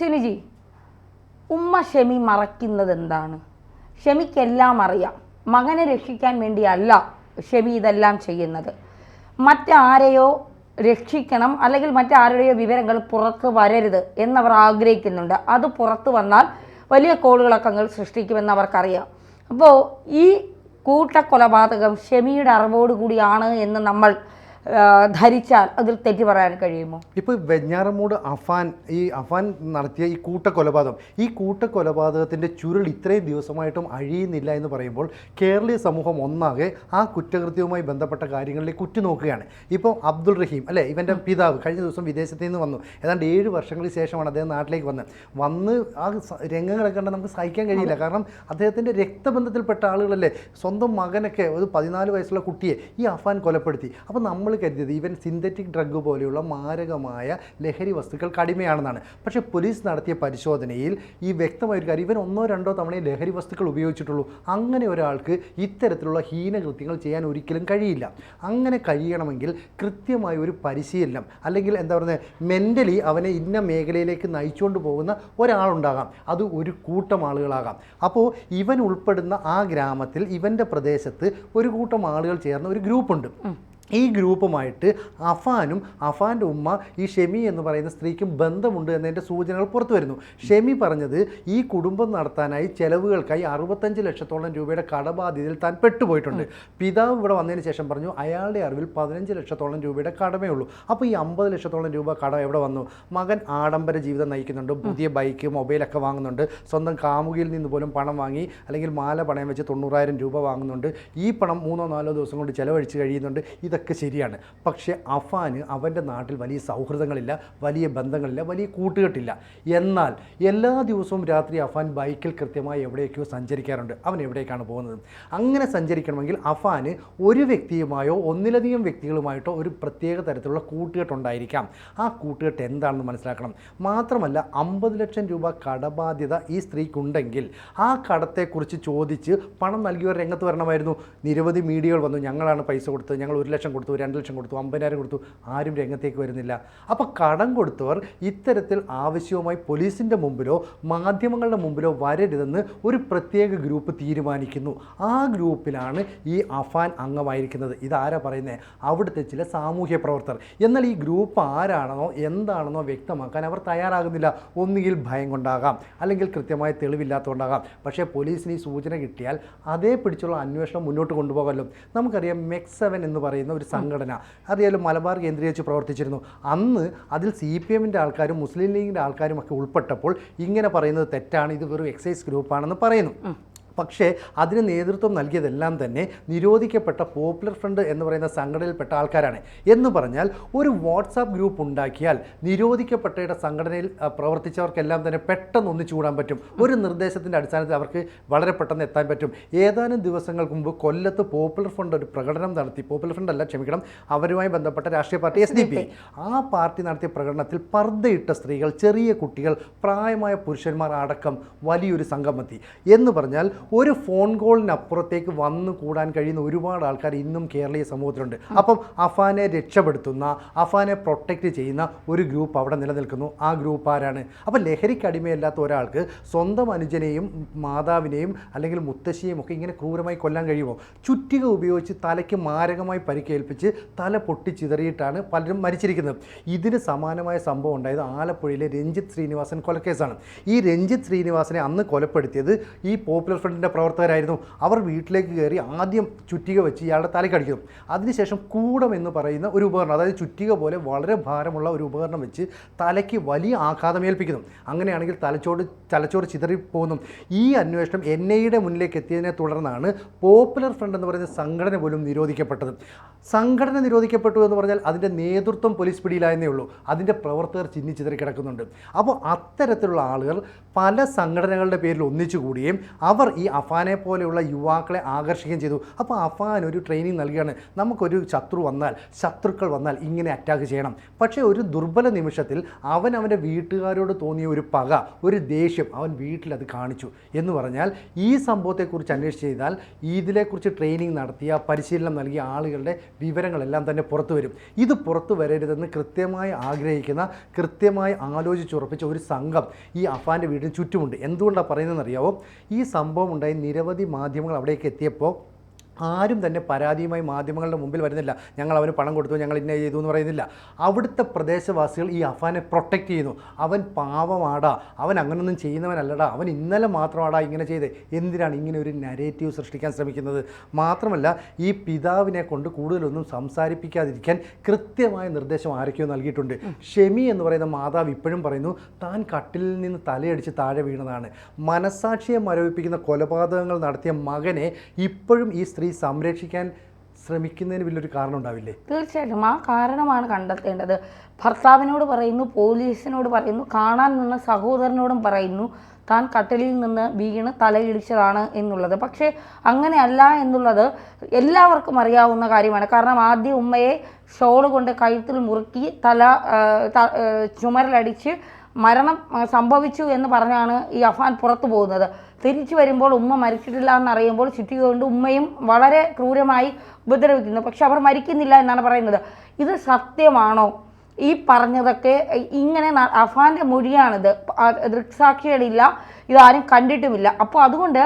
സിനിജി, ഉമ്മ ഷെമി മറയ്ക്കുന്നത് എന്താണ്? ഷെമിക്കെല്ലാം അറിയാം. മകനെ രക്ഷിക്കാൻ വേണ്ടിയല്ല ഷെമി ഇതെല്ലാം ചെയ്യുന്നത്. മറ്റാരെയോ രക്ഷിക്കണം, അല്ലെങ്കിൽ മറ്റാരുടെയോ വിവരങ്ങൾ പുറത്ത് വരരുത് എന്നവർ ആഗ്രഹിക്കുന്നുണ്ട്. അത് പുറത്ത് വന്നാൽ വലിയ കോളുകളക്കങ്ങൾ സൃഷ്ടിക്കുമെന്ന് അവർക്കറിയാം. അപ്പോൾ ഈ കൂട്ടക്കൊലപാതകം ഷെമിയുടെ അറിവോടുകൂടിയാണ് എന്ന് നമ്മൾ ധരിച്ചാൽ അതിൽ തെറ്റ് പറയാൻ കഴിയുമോ? ഇപ്പോൾ വെഞ്ഞാറമൂട് അഫാൻ നടത്തിയ ഈ കൂട്ടക്കൊലപാതകത്തിൻ്റെ ചുരുൾ ഇത്രയും ദിവസമായിട്ടും അഴിയുന്നില്ല എന്ന് പറയുമ്പോൾ കേരളീയ സമൂഹം ഒന്നാകെ ആ കുറ്റകൃത്യവുമായി ബന്ധപ്പെട്ട കാര്യങ്ങളിലേക്ക് ഉറ്റുനോക്കുകയാണ്. ഇപ്പോൾ അബ്ദുൾ റഹീം അല്ലേ, ഇവൻ്റെ പിതാവ് കഴിഞ്ഞ ദിവസം വിദേശത്ത് നിന്ന് വന്നു. ഏതാണ്ട് 7 വർഷങ്ങൾക്ക് ശേഷമാണ് അദ്ദേഹം നാട്ടിലേക്ക് വന്ന് ആ രംഗങ്ങളൊക്കെ കണ്ടാൽ നമുക്ക് സഹിക്കാൻ കഴിയില്ല. കാരണം അദ്ദേഹത്തിൻ്റെ രക്തബന്ധത്തിൽപ്പെട്ട ആളുകളല്ലേ, സ്വന്തം മകനൊക്കെ ഒരു 14 വയസ്സുള്ള കുട്ടിയെ ഈ അഫാൻ കൊലപ്പെടുത്തി. അപ്പോൾ നമ്മൾ കരുതിയത് ഇവൻ സിന്തറ്റിക് ഡ്രഗ് പോലെയുള്ള മാരകമായ ലഹരി വസ്തുക്കൾക്ക് അടിമയാണെന്നാണ്. പക്ഷേ പോലീസ് നടത്തിയ പരിശോധനയിൽ ഈ വ്യക്തമായൊരു കാര്യം, ഇവൻ 1-2 തവണ ലഹരി വസ്തുക്കൾ ഉപയോഗിച്ചിട്ടുള്ളൂ. അങ്ങനെ ഒരാൾക്ക് ഇത്തരത്തിലുള്ള ഹീനകൃത്യങ്ങൾ ചെയ്യാൻ ഒരിക്കലും കഴിയില്ല. അങ്ങനെ കഴിയണമെങ്കിൽ കൃത്യമായ ഒരു പരിശീലനം, അല്ലെങ്കിൽ എന്താ പറയുന്നത്, മെൻ്റലി അവനെ ഇന്ന മേഖലയിലേക്ക് നയിച്ചുകൊണ്ട് പോകുന്ന ഒരാളുണ്ടാകാം. അത് ഒരു കൂട്ടം ആളുകളാകാം. അപ്പോൾ ഇവൻ ഉൾപ്പെടുന്ന ആ ഗ്രാമത്തിൽ, ഇവൻ്റെ പ്രദേശത്ത് ഒരു കൂട്ടം ആളുകൾ ചേർന്ന ഒരു ഗ്രൂപ്പുണ്ട്. ഈ ഗ്രൂപ്പുമായിട്ട് അഫാനും അഫാൻ്റെ ഉമ്മ ഈ ഷെമി എന്ന് പറയുന്ന സ്ത്രീക്കും ബന്ധമുണ്ട് എന്നതിൻ്റെ സൂചനകൾ പുറത്തു വരുന്നു. ഷെമി പറഞ്ഞത് ഈ കുടുംബം നടത്താനായി ചെലവുകൾക്കായി 65 ലക്ഷത്തോളം രൂപയുടെ കടബാധ്യതയിൽ താൻ പെട്ടുപോയിട്ടുണ്ട്. പിതാവ് ഇവിടെ വന്നതിന് ശേഷം പറഞ്ഞു അയാളുടെ അറിവിൽ 15 ലക്ഷത്തോളം രൂപയുടെ കടമേ ഉള്ളൂ. അപ്പോൾ ഈ 50 ലക്ഷത്തോളം രൂപ കടം എവിടെ വന്നു? മകൻ ആഡംബര ജീവിതം നയിക്കുന്നുണ്ട്, പുതിയ ബൈക്ക് മൊബൈലൊക്കെ വാങ്ങുന്നുണ്ട്, സ്വന്തം കാമുകിയിൽ നിന്ന് പോലും പണം വാങ്ങി അല്ലെങ്കിൽ മാല പണയം വെച്ച് 90,000 രൂപ വാങ്ങുന്നുണ്ട്. ഈ പണം 3-4 ദിവസം കൊണ്ട് ചിലവഴിച്ച് കഴിയുന്നുണ്ട്. ഇതൊക്കെ ശരിയാണ്. പക്ഷേ അഫാന് അവൻ്റെ നാട്ടിൽ വലിയ സൗഹൃദങ്ങളില്ല, വലിയ ബന്ധങ്ങളില്ല, വലിയ കൂട്ടുകെട്ടില്ല. എന്നാൽ എല്ലാ ദിവസവും രാത്രി അഫാൻ ബൈക്കിൽ കൃത്യമായി എവിടേക്കോ സഞ്ചരിക്കാറുണ്ട്. അവൻ എവിടേക്കാണ് പോകുന്നത്? അങ്ങനെ സഞ്ചരിക്കണമെങ്കിൽ അഫാന് ഒരു വ്യക്തിയുമായോ ഒന്നിലധികം വ്യക്തികളുമായിട്ടോ ഒരു പ്രത്യേക തരത്തിലുള്ള കൂട്ടുകെട്ടുണ്ടായിരിക്കാം. ആ കൂട്ടുകെട്ട് എന്താണെന്ന് മനസ്സിലാക്കണം. മാത്രമല്ല 50 ലക്ഷം രൂപ കടബാധ്യത ഈ സ്ത്രീക്കുണ്ടെങ്കിൽ ആ കടത്തെക്കുറിച്ച് ചോദിച്ച് പണം നൽകിയവർ രംഗത്ത് വരണമായിരുന്നു. നിരവധി മീഡിയകൾ വന്നു, ഞങ്ങളാണ് പൈസ കൊടുത്തത്, ഞങ്ങൾ 1 ലക്ഷം കൊടുത്തു, 2 ലക്ഷം കൊടുത്തു, 50,000 കൊടുത്തു. ആരും രംഗത്തേക്ക് വരുന്നില്ല. അപ്പോൾ കടം കൊടുത്തവർ ഇത്തരത്തിൽ ആവശ്യവുമായി പോലീസിൻ്റെ മുമ്പിലോ മാധ്യമങ്ങളുടെ മുമ്പിലോ വരരുതെന്ന് ഒരു പ്രത്യേക ഗ്രൂപ്പ് തീരുമാനിക്കുന്നു. ആ ഗ്രൂപ്പിലാണ് ഈ അഫാൻ അംഗമായിരിക്കുന്നത്. ഇതാരാ പറയുന്നത്? അവിടുത്തെ ചില സാമൂഹ്യ പ്രവർത്തകർ. എന്നാൽ ഈ ഗ്രൂപ്പ് ആരാണെന്നോ എന്താണെന്നോ വ്യക്തമാക്കാൻ അവർ തയ്യാറാകുന്നില്ല. ഒന്നുകിൽ ഭയം കൊണ്ടാകാം, അല്ലെങ്കിൽ കൃത്യമായ തെളിവില്ലാത്തതുകൊണ്ടാകാം. പക്ഷേ പോലീസിന് ഈ സൂചന കിട്ടിയാൽ അതേ പിടിച്ചുള്ള അന്വേഷണം മുന്നോട്ട് കൊണ്ടുപോകാമല്ലോ. നമുക്കറിയാം MEX7 എന്ന് പറയുന്ന ഒരു സംഘടന അറിയാലും മലബാർ കേന്ദ്രീകരിച്ച് പ്രവർത്തിച്ചിരുന്നു. അന്ന് അതിൽ CPM-ൻ്റെ ആൾക്കാരും മുസ്ലിം ലീഗിൻ്റെ ആൾക്കാരും ഒക്കെ ഉൾപ്പെട്ടപ്പോൾ ഇങ്ങനെ പറയുന്നത് തെറ്റാണ്, ഇത് വെറും എക്സൈസ് ഗ്രൂപ്പാണെന്ന് പറയുന്നു. പക്ഷേ അതിന് നേതൃത്വം നൽകിയതെല്ലാം തന്നെ നിരോധിക്കപ്പെട്ട പോപ്പുലർ ഫ്രണ്ട് എന്ന് പറയുന്ന സംഘടനയിൽപ്പെട്ട ആൾക്കാരാണ്. എന്ന് പറഞ്ഞാൽ ഒരു വാട്സാപ്പ് ഗ്രൂപ്പ് ഉണ്ടാക്കിയാൽ നിരോധിക്കപ്പെട്ട സംഘടനയിൽ പ്രവർത്തിച്ചവർക്കെല്ലാം തന്നെ പെട്ടെന്ന് ഒന്നിച്ചു കൂടാൻ പറ്റും. ഒരു നിർദ്ദേശത്തിൻ്റെ അടിസ്ഥാനത്തിൽ അവർക്ക് വളരെ പെട്ടെന്ന് എത്താൻ പറ്റും. ഏതാനും ദിവസങ്ങൾക്ക് മുമ്പ് കൊല്ലത്ത് പോപ്പുലർ ഫ്രണ്ട് ഒരു പ്രകടനം നടത്തി. പോപ്പുലർ ഫ്രണ്ട് അല്ല, ക്ഷമിക്കണം, അവരുമായി ബന്ധപ്പെട്ട രാഷ്ട്രീയ പാർട്ടി SDP. ആ പാർട്ടി നടത്തിയ പ്രകടനത്തിൽ പർദ്ദയിട്ട സ്ത്രീകൾ, ചെറിയ കുട്ടികൾ, പ്രായമായ പുരുഷന്മാർ അടക്കം വലിയൊരു സംഘമെത്തി. എന്ന് പറഞ്ഞാൽ ഒരു ഫോൺ കോളിനപ്പുറത്തേക്ക് വന്നു കൂടാൻ കഴിയുന്ന ഒരുപാട് ആൾക്കാർ ഇന്നും കേരളീയ സമൂഹത്തിലുണ്ട്. അപ്പം അഫാനെ രക്ഷപ്പെടുത്തുന്ന, അഫാനെ പ്രൊട്ടക്റ്റ് ചെയ്യുന്ന ഒരു ഗ്രൂപ്പ് അവിടെ നിലനിൽക്കുന്നു. ആ ഗ്രൂപ്പ് ആരാണ്? അപ്പോൾ ലഹരിക്ക് അടിമയല്ലാത്ത ഒരാൾക്ക് സ്വന്തം അനുജനെയും മാതാവിനെയും അല്ലെങ്കിൽ മുത്തശ്ശിയെയും ഒക്കെ ഇങ്ങനെ ക്രൂരമായി കൊല്ലാൻ കഴിയുമോ? ചുറ്റിക ഉപയോഗിച്ച് തലയ്ക്ക് മാരകമായി പരിക്കേൽപ്പിച്ച് തല പൊട്ടിച്ചിതറിയിട്ടാണ് പലരും മരിച്ചിരിക്കുന്നത്. ഇതിന് സമാനമായ സംഭവം ഉണ്ടായത് ആലപ്പുഴയിലെ രഞ്ജിത്ത് ശ്രീനിവാസൻ കൊലക്കേസാണ്. ഈ രഞ്ജിത്ത് ശ്രീനിവാസനെ അന്ന് കൊലപ്പെടുത്തിയത് ഈ പോപ്പുലർ ഫ്രണ്ടിൻ്റെ പ്രവർത്തകരായിരുന്നു. അവർ വീട്ടിലേക്ക് കയറി ആദ്യം ചുറ്റിക വെച്ച് ഇയാളുടെ തലക്കടിക്കുന്നു. അതിനുശേഷം കൂടം എന്ന് പറയുന്ന ഒരു ഉപകരണം, അതായത് ചുറ്റിക പോലെ വളരെ ഭാരമുള്ള ഒരു ഉപകരണം വെച്ച് തലയ്ക്ക് വലിയ ആഘാതമേൽപ്പിക്കുന്നു. അങ്ങനെയാണെങ്കിൽ തലച്ചോറ് ചിതറിപ്പോകുന്നു. ഈ അന്വേഷണം NIA-യുടെ മുന്നിലേക്ക് എത്തിയതിനെ തുടർന്നാണ് പോപ്പുലർ ഫ്രണ്ട് എന്ന് പറയുന്ന സംഘടന പോലും നിരോധിക്കപ്പെട്ടത്. സംഘടന നിരോധിക്കപ്പെട്ടു എന്ന് പറഞ്ഞാൽ അതിൻ്റെ നേതൃത്വം പോലീസ് പിടിയിലായെന്നേ ഉള്ളൂ. അതിൻ്റെ പ്രവർത്തകർ ചിന്നിച്ചിതറി കിടക്കുന്നുണ്ട്. അപ്പോൾ അത്തരത്തിലുള്ള ആളുകൾ പല സംഘടനകളുടെ പേരിൽ ഒന്നിച്ചു കൂടുകയും അവർ ഈ അഫാനെ പോലെയുള്ള യുവാക്കളെ ആകർഷിക്കുകയും ചെയ്തു. അപ്പോൾ അഫാൻ ഒരു ട്രെയിനിങ് നൽകുകയാണ്, നമുക്കൊരു ശത്രുക്കൾ വന്നാൽ ഇങ്ങനെ അറ്റാക്ക് ചെയ്യണം. പക്ഷേ ഒരു ദുർബല നിമിഷത്തിൽ അവൻ്റെ വീട്ടുകാരോട് തോന്നിയ ഒരു പക, ഒരു ദേഷ്യം അവൻ വീട്ടിലത് കാണിച്ചു എന്ന് പറഞ്ഞാൽ ഈ സംഭവത്തെക്കുറിച്ച് അന്വേഷിച്ച് ചെയ്താൽ ഇതിനെക്കുറിച്ച് ട്രെയിനിങ് നടത്തിയ പരിശീലനം നൽകിയ ആളുകളുടെ വിവരങ്ങളെല്ലാം തന്നെ പുറത്തു വരും. ഇത് പുറത്തു വരരുതെന്ന് കൃത്യമായി ആഗ്രഹിക്കുന്ന, കൃത്യമായി ആലോചിച്ചുറപ്പിച്ച ഒരു സംഘം ഈ അഫാൻ്റെ വീടിന് ചുറ്റുമുണ്ട്. എന്തുകൊണ്ടാണ് പറയുന്നതെന്ന് അറിയാവോ? ഈ സംഭവം ഉണ്ടായി നിരവധി മാധ്യമങ്ങൾ അവിടേക്ക് എത്തിയപ്പോൾ ആരും തന്നെ പരാതിയുമായി മാധ്യമങ്ങളുടെ മുമ്പിൽ വരുന്നില്ല. ഞങ്ങൾ അവന് പണം കൊടുത്തു, ഞങ്ങൾ ഇന്ന ചെയ്തു എന്ന് പറയുന്നില്ല. അവിടുത്തെ പ്രദേശവാസികൾ ഈ അഫാനെ പ്രൊട്ടക്റ്റ് ചെയ്യുന്നു. അവൻ പാവമാടാ, അവൻ അങ്ങനൊന്നും ചെയ്യുന്നവനല്ലടാ, അവൻ ഇന്നലെ മാത്രമാടാ ഇങ്ങനെ ചെയ്തേ, എന്തിനാണ് ഇങ്ങനെ ഒരു നരേറ്റീവ് സൃഷ്ടിക്കാൻ ശ്രമിക്കുന്നത്? മാത്രമല്ല ഈ പിതാവിനെ കൊണ്ട് കൂടുതലൊന്നും സംസാരിപ്പിക്കാതിരിക്കാൻ കൃത്യമായ നിർദ്ദേശം ആരൊക്കെയോ നൽകിയിട്ടുണ്ട്. ഷെമി എന്ന് പറയുന്ന മാതാവ് ഇപ്പോഴും പറയുന്നു താൻ കട്ടിലിൽ നിന്ന് തലയടിച്ച് താഴെ വീണതാണ്. മനസാക്ഷിയെ മരവിപ്പിക്കുന്ന കൊലപാതകങ്ങൾ നടത്തിയ മകനെ ഇപ്പോഴും ഈ സ്ത്രീ സംരക്ഷിക്കാൻ ശ്രമിക്കുന്നതിന് വലിയൊരു കാരണം ഉണ്ടാവില്ലേ? തീർച്ചയായിട്ടും ആ കാരണമാണ് കണ്ടെത്തേണ്ടത്. ഭർത്താവിനോട് പറയുന്നു, പോലീസിനോട് പറയുന്നു, കാണാൻ നിന്ന സഹോദരനോടും പറയുന്നു താൻ കട്ടിലിൽ നിന്ന് വീണ് തലയിടിച്ചതാണ് എന്നുള്ളത്. പക്ഷേ അങ്ങനെയല്ല എന്നുള്ളത് എല്ലാവർക്കും അറിയാവുന്ന കാര്യമാണ്. കാരണം ആദ്യം ഉമ്മയെ ഷോൾ കൊണ്ട് കഴുത്തിൽ മുറുക്കി ചുമരിലടിച്ച് മരണം സംഭവിച്ചു എന്ന് പറഞ്ഞാണ് ഈ അഫാൻ പുറത്തു പോകുന്നത്. തിരിച്ചു വരുമ്പോൾ ഉമ്മ മരിച്ചിട്ടില്ല എന്നറിയുമ്പോൾ ചുറ്റിക കൊണ്ട് ഉമ്മയും വളരെ ക്രൂരമായി ഉപദ്രവിക്കുന്നു. പക്ഷെ അവർ മരിക്കുന്നില്ല എന്നാണ് പറയുന്നത്. ഇത് സത്യമാണോ? ഈ പറഞ്ഞതൊക്കെ ഇങ്ങനെ അഫാൻ്റെ മൊഴിയാണിത്, ദൃക്സാക്ഷികളില്ല, ഇതാരും കണ്ടിട്ടുമില്ല. അപ്പോൾ അതുകൊണ്ട്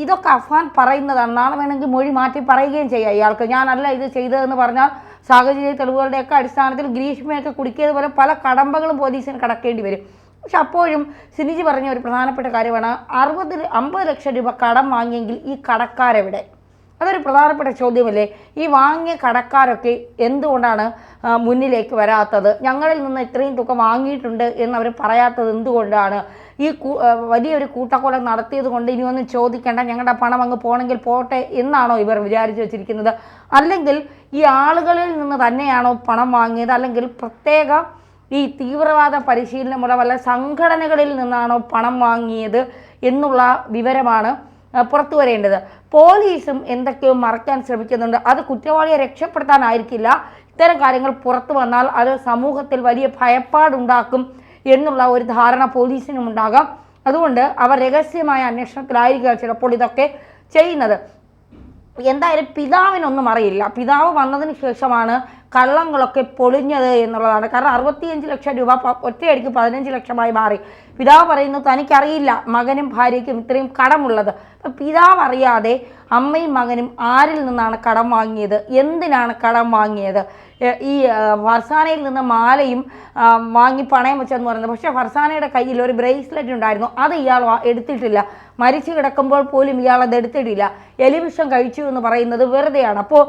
ഇതൊക്കെ അഫാൻ പറയുന്നതാണ്. നാളെ വേണമെങ്കിൽ മൊഴി മാറ്റി പറയുകയും ചെയ്യാം ഇയാൾക്ക്. ഞാനല്ല ഇത് ചെയ്തതെന്ന് പറഞ്ഞാൽ സാഹചര്യ തെളിവുകളുടെയൊക്കെ അടിസ്ഥാനത്തിൽ ഗ്രീഷ്മയൊക്കെ കുടുക്കിയതുപോലെ പല കടമ്പകളും പോലീസിന് കടക്കേണ്ടി വരും. പക്ഷെ അപ്പോഴും സിനിജി പറഞ്ഞ ഒരു പ്രധാനപ്പെട്ട കാര്യമാണ്, 50 ലക്ഷം രൂപ കടം വാങ്ങിയെങ്കിൽ ഈ കടക്കാരെവിടെ? അതൊരു പ്രധാനപ്പെട്ട ചോദ്യമല്ലേ? ഈ വാങ്ങിയ കടക്കാരൊക്കെ എന്തുകൊണ്ടാണ് മുന്നിലേക്ക് വരാത്തത്? ഞങ്ങളിൽ നിന്ന് ഇത്രയും തുക വാങ്ങിയിട്ടുണ്ട് എന്നവർ പറയാത്തത് എന്തുകൊണ്ടാണ്? ഈ വലിയൊരു കൂട്ടക്കൊല നടത്തിയത് കൊണ്ട് ഇനിയൊന്നും ചോദിക്കേണ്ട, ഞങ്ങളുടെ പണം അങ്ങ് പോകണമെങ്കിൽ പോട്ടെ എന്നാണോ ഇവർ വിചാരിച്ചു വെച്ചിരിക്കുന്നത്? അല്ലെങ്കിൽ ഈ ആളുകളിൽ നിന്ന് തന്നെയാണോ പണം വാങ്ങിയത്? അല്ലെങ്കിൽ പ്രത്യേക ഈ തീവ്രവാദ പരിശീലനമുള്ള വല്ല സംഘടനകളിൽ നിന്നാണോ പണം വാങ്ങിയത് എന്നുള്ള വിവരമാണ് പുറത്തു വരേണ്ടത്. പോലീസും എന്തൊക്കെയോ മറയ്ക്കാൻ ശ്രമിക്കുന്നുണ്ട്. അത് കുറ്റവാളിയെ രക്ഷപ്പെടുത്താനായിരിക്കില്ല. ഇത്തരം കാര്യങ്ങൾ പുറത്തു വന്നാൽ അത് സമൂഹത്തിൽ വലിയ ഭയപ്പാടുണ്ടാക്കും എന്നുള്ള ഒരു ധാരണ പോലീസിനും ഉണ്ടാകാം. അതുകൊണ്ട് അവർ രഹസ്യമായ അന്വേഷണത്തിലായിരിക്കുക ചിലപ്പോൾ ഇതൊക്കെ ചെയ്യുന്നത്. എന്തായാലും പിതാവിനൊന്നും അറിയില്ല. പിതാവ് വന്നതിന് ശേഷമാണ് കള്ളങ്ങളൊക്കെ പൊളിഞ്ഞത് എന്നുള്ളതാണ്. കാരണം 65 ലക്ഷം രൂപ ഒറ്റയടിക്ക് 15 ലക്ഷമായി മാറി. പിതാവ് പറയുന്നു തനിക്കറിയില്ല മകനും ഭാര്യയ്ക്കും ഇത്രയും കടമുള്ളത്. അപ്പം പിതാവ് അറിയാതെ അമ്മയും മകനും ആരിൽ നിന്നാണ് കടം വാങ്ങിയത്, എന്തിനാണ് കടം വാങ്ങിയത്? ഈ ഫർസാനയിൽ നിന്ന് മാലയും വാങ്ങി പണയം വെച്ചെന്ന് പറയുന്നത്. പക്ഷേ ഫർസാനയുടെ കയ്യിൽ ഒരു ബ്രേസ്ലെറ്റ് ഉണ്ടായിരുന്നു, അത് ഇയാൾ എടുത്തിട്ടില്ല. മരിച്ചു കിടക്കുമ്പോൾ പോലും ഇയാൾ അത് എടുത്തിട്ടില്ല. എലിവിഷം കഴിച്ചു എന്ന് പറയുന്നത് വെറുതെയാണ്. അപ്പോൾ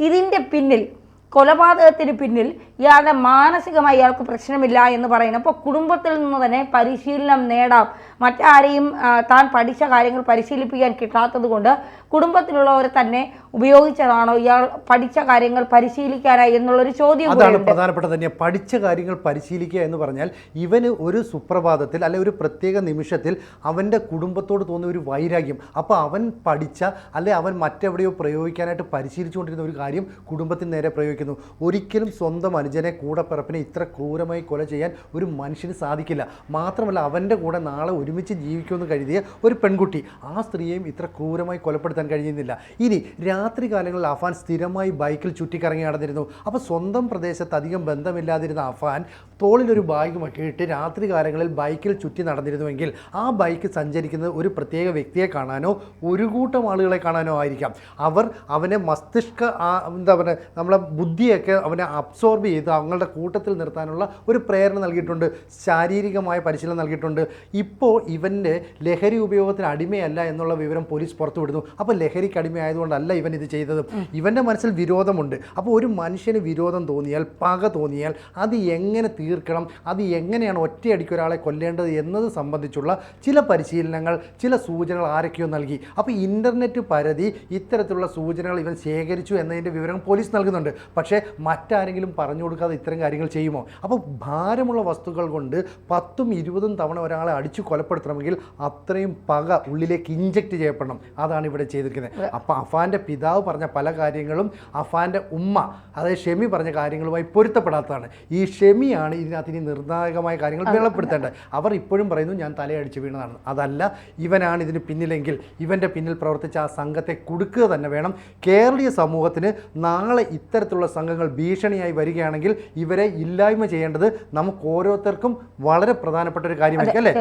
ഇതിൻ്റെ പിന്നിൽ, കൊലപാതകത്തിന് പിന്നിൽ ഇയാളുടെ മാനസികമായി ഇയാൾക്ക് പ്രശ്നമില്ല എന്ന് പറയുന്നു. അപ്പോൾ കുടുംബത്തിൽ നിന്ന് തന്നെ പരിശീലനം നേടാം. മറ്റാരെയും താൻ പഠിച്ച കാര്യങ്ങൾ പരിശീലിപ്പിക്കാൻ കിട്ടാത്തത് കൊണ്ട് കുടുംബത്തിലുള്ളവരെ തന്നെ ഉപയോഗിച്ചതാണോ ഇയാൾ പഠിച്ച കാര്യങ്ങൾ പരിശീലിക്കാനായി എന്നുള്ളൊരു ചോദ്യം. അതാണ് പ്രധാനപ്പെട്ട തന്നെ, പഠിച്ച കാര്യങ്ങൾ പരിശീലിക്കുക എന്ന് പറഞ്ഞാൽ ഇവന് ഒരു സുപ്രഭാതത്തിൽ അല്ലെ ഒരു പ്രത്യേക നിമിഷത്തിൽ അവൻ്റെ കുടുംബത്തോട് തോന്നിയ ഒരു വൈരാഗ്യം, അപ്പോൾ അവൻ പഠിച്ച അല്ലെ അവൻ മറ്റെവിടെയോ പ്രയോഗിക്കാനായിട്ട് പരിശീലിച്ചുകൊണ്ടിരുന്ന ഒരു കാര്യം കുടുംബത്തിന് നേരെ പ്രയോഗിക്കുന്നു. ഒരിക്കലും സ്വന്തം അനുജനെ, കൂടപ്പിറപ്പിനെ ഇത്ര ക്രൂരമായി കൊല ചെയ്യാൻ ഒരു മനുഷ്യന് സാധിക്കില്ല. മാത്രമല്ല അവൻ്റെ കൂടെ നാളെ ഒരുമിച്ച് ജീവിക്കുമെന്ന് കരുതിയ ഒരു പെൺകുട്ടി, ആ സ്ത്രീയെയും ഇത്ര ക്രൂരമായി കൊലപ്പെടുത്താൻ കഴിയുന്നില്ല. ഇനി രാത്രി കാലങ്ങളിൽ അഫാൻ സ്ഥിരമായി ബൈക്കിൽ ചുറ്റിക്കറങ്ങി നടന്നിരുന്നു. അപ്പോൾ സ്വന്തം പ്രദേശത്ത് അധികം ബന്ധമില്ലാതിരുന്ന അഫാൻ തോളിലൊരു ബാഗുമൊക്കെ ഇട്ട് രാത്രി കാലങ്ങളിൽ ബൈക്കിൽ ചുറ്റി നടന്നിരുന്നുവെങ്കിൽ ആ ബൈക്ക് സഞ്ചരിക്കുന്നത് ഒരു പ്രത്യേക വ്യക്തിയെ കാണാനോ ഒരു കൂട്ടം ആളുകളെ കാണാനോ ആയിരിക്കാം. അവർ അവനെ മസ്തിഷ്ക എന്താ പറയുക, നമ്മളെ ബുദ്ധിയൊക്കെ അവനെ അബ്സോർബ് ചെയ്ത് അവങ്ങളുടെ കൂട്ടത്തിൽ നിർത്താനുള്ള ഒരു പ്രേരണ നൽകിയിട്ടുണ്ട്, ശാരീരികമായ പരിശീലനം നൽകിയിട്ടുണ്ട്. ഇപ്പോൾ ഇവൻ്റെ ലഹരി ഉപയോഗത്തിന് അടിമയല്ല എന്നുള്ള വിവരം പോലീസ് പുറത്തുവിടുന്നു. അപ്പോൾ അപ്പോൾ ലഹരിക്ക് അടിമയായതുകൊണ്ടല്ല ഇവൻ ഇത് ചെയ്തത്. ഇവൻ്റെ മനസ്സിൽ വിരോധമുണ്ട്. അപ്പോൾ ഒരു മനുഷ്യന് വിരോധം തോന്നിയാൽ, പക തോന്നിയാൽ അത് എങ്ങനെ തീർക്കണം, അത് എങ്ങനെയാണ് ഒറ്റയടിക്ക് ഒരാളെ കൊല്ലേണ്ടത് എന്നത് സംബന്ധിച്ചുള്ള ചില പരിശീലനങ്ങൾ, ചില സൂചനകൾ ആരൊക്കെയോ നൽകി. അപ്പോൾ ഇൻ്റർനെറ്റ് പരിധി ഇത്തരത്തിലുള്ള സൂചനകൾ ഇവൻ ശേഖരിച്ചു എന്നതിൻ്റെ വിവരം പോലീസ് നൽകുന്നുണ്ട്. പക്ഷേ മറ്റാരെങ്കിലും പറഞ്ഞു കൊടുക്കാതെ ഇത്തരം കാര്യങ്ങൾ ചെയ്യുമോ? അപ്പോൾ ഭാരമുള്ള വസ്തുക്കൾ കൊണ്ട് 10ഉം 20ഉം തവണ ഒരാളെ അടിച്ചു കൊലപ്പെടുത്തണമെങ്കിൽ അത്രയും പക ഉള്ളിലേക്ക് ഇഞ്ചക്ട് ചെയ്യപ്പെടണം. അതാണ് ഇവിടെ ചെയ്തിരിക്കുന്നത്. അപ്പോൾ അഫാൻ്റെ പിതാവ് പറഞ്ഞ പല കാര്യങ്ങളും അഫാൻ്റെ ഉമ്മ, അതായത് ഷെമി പറഞ്ഞ കാര്യങ്ങളുമായി പൊരുത്തപ്പെടാത്തതാണ്. ഈ ഷെമിയാണ് ഇതിനകത്ത് ഇനി നിർണായകമായ കാര്യങ്ങൾ വെളിപ്പെടുത്തേണ്ടത്. അവർ ഇപ്പോഴും പറയുന്നു ഞാൻ തലയടിച്ച് വീണതാണ്. അതല്ല, ഇവനാണ് ഇതിന് പിന്നിലെങ്കിൽ ഇവൻ്റെ പിന്നിൽ പ്രവർത്തിച്ച ആ സംഘത്തെ കുടുക്കുക തന്നെ വേണം. കേരളീയ സമൂഹത്തിന് നാളെ ഇത്തരത്തിലുള്ള സംഘങ്ങൾ ഭീഷണിയായി വരികയാണെങ്കിൽ ഇവരെ ഇല്ലായ്മ ചെയ്യേണ്ടത് നമുക്ക് ഓരോരുത്തർക്കും വളരെ പ്രധാനപ്പെട്ട ഒരു കാര്യമായിരിക്കും അല്ലേ?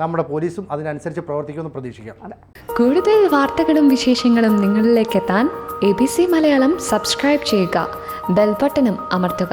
നമ്മുടെ പോലീസും അതിനനുസരിച്ച് പ്രവർത്തിക്കുമെന്ന് പ്രതീക്ഷിക്കാം. കൂടുതൽ വാർത്തകളും വിശേഷങ്ങളും നിങ്ങളിലേക്ക് എത്താൻ ABC മലയാളം സബ്സ്ക്രൈബ് ചെയ്യുക, ബെൽ ബട്ടണും അമർത്തുക.